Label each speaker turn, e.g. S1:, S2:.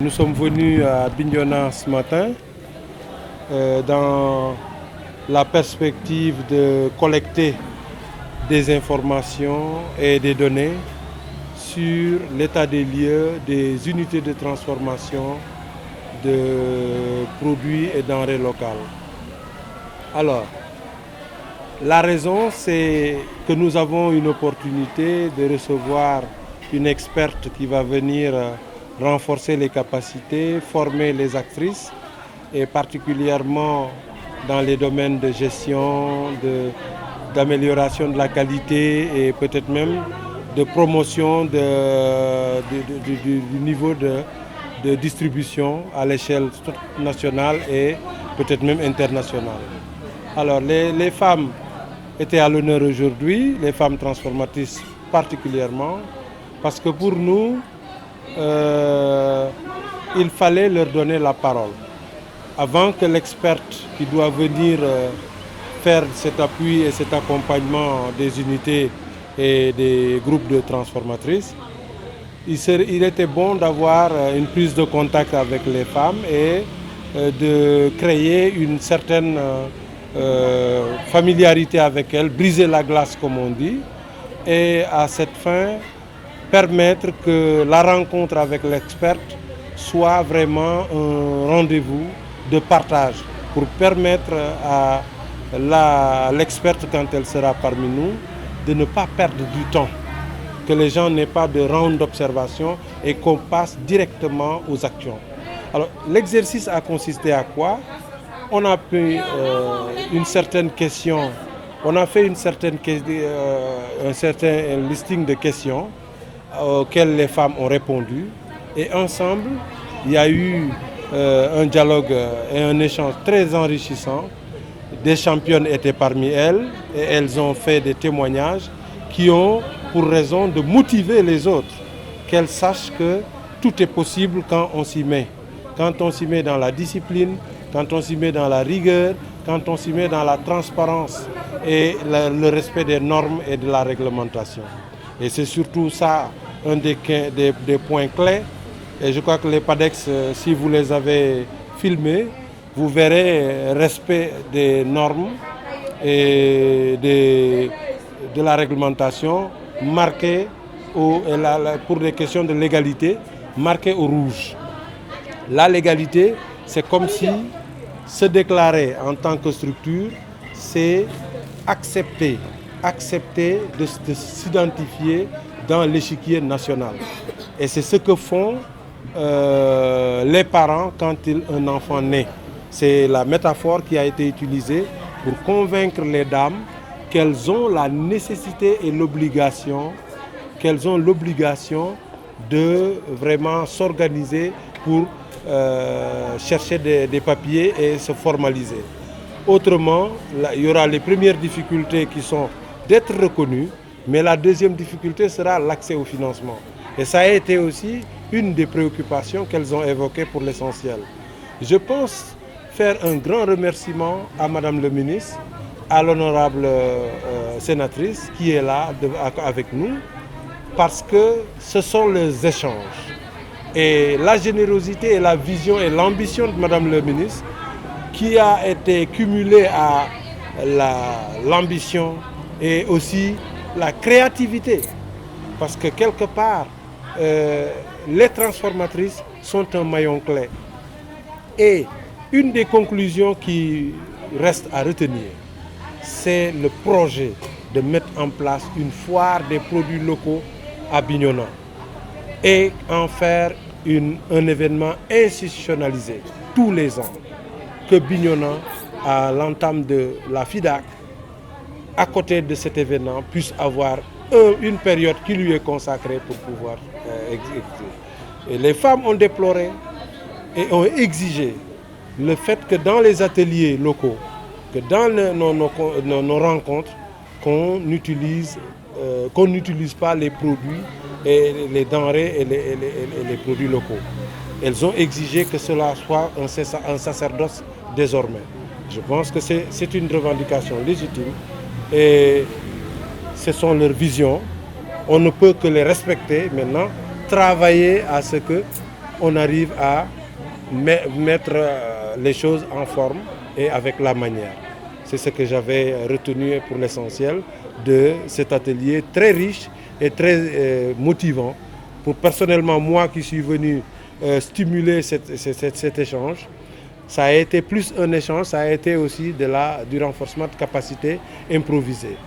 S1: Nous sommes venus à Bignona ce matin dans la perspective de collecter des informations et des données sur l'état des lieux des unités de transformation de produits et denrées locales. Alors, la raison, c'est que nous avons une opportunité de recevoir une experte qui va venir renforcer les capacités, former les actrices et particulièrement dans les domaines de gestion, d'amélioration de la qualité et peut-être même de promotion du niveau de distribution à l'échelle nationale et peut-être même internationale. Alors les femmes étaient à l'honneur aujourd'hui, les femmes transformatrices particulièrement, parce que pour nous, il fallait leur donner la parole. Avant que l'experte qui doit venir faire cet appui et cet accompagnement des unités et des groupes de transformatrices, il était bon d'avoir une prise de contact avec les femmes et de créer une certaine familiarité avec elles, briser la glace comme on dit, et à cette fin, permettre que la rencontre avec l'experte soit vraiment un rendez-vous de partage pour permettre à l'experte, quand elle sera parmi nous, de ne pas perdre du temps, que les gens n'aient pas de round d'observation et qu'on passe directement aux actions. Alors, l'exercice a consisté à quoi? On a pris une certaine question, on a fait un certain listing de questions auxquelles les femmes ont répondu. Et ensemble, il y a eu un dialogue et un échange très enrichissant. Des championnes étaient parmi elles et elles ont fait des témoignages qui ont pour raison de motiver les autres, qu'elles sachent que tout est possible quand on s'y met. Quand on s'y met dans la discipline, quand on s'y met dans la rigueur, quand on s'y met dans la transparence et le respect des normes et de la réglementation. Et c'est surtout ça, un des points clés. Et je crois que les PADEX, si vous les avez filmés, vous verrez respect des normes et de la réglementation marqué pour des questions de légalité, marqué au rouge. La légalité, c'est comme si se déclarer en tant que structure, c'est accepter de s'identifier dans l'échiquier national. Et c'est ce que font les parents quand un enfant naît. C'est la métaphore qui a été utilisée pour convaincre les dames qu'elles ont la nécessité et l'obligation, de vraiment s'organiser pour chercher des papiers et se formaliser. Autrement, il y aura les premières difficultés qui sont d'être reconnues, mais la deuxième difficulté sera l'accès au financement. Et ça a été aussi une des préoccupations qu'elles ont évoquées pour l'essentiel. Je pense faire un grand remerciement à Madame le ministre, à l'honorable sénatrice qui est là avec nous, parce que ce sont les échanges. Et la générosité et la vision et l'ambition de Madame le ministre qui a été cumulée à l'ambition et aussi la créativité. Parce que quelque part, les transformatrices sont un maillon clé. Et une des conclusions qui reste à retenir, c'est le projet de mettre en place une foire des produits locaux à Bignona et en faire un événement institutionnalisé tous les ans. Que Bignona, à l'entame de la FIDAC, à côté de cet événement, puisse avoir une période qui lui est consacrée pour pouvoir exécuter. Et les femmes ont déploré et ont exigé le fait que dans les ateliers locaux, que dans nos rencontres, qu'on n'utilise pas les produits et les denrées et les produits locaux. Elles ont exigé que cela soit un sacerdoce désormais. Je pense que c'est une revendication légitime et ce sont leurs visions. On ne peut que les respecter maintenant, travailler à ce que on arrive à mettre les choses en forme et avec la manière. C'est ce que j'avais retenu pour l'essentiel de cet atelier très riche et très motivant. Pour personnellement, moi qui suis venu stimuler cet échange, ça a été plus un échange, ça a été aussi du renforcement de capacités improvisées.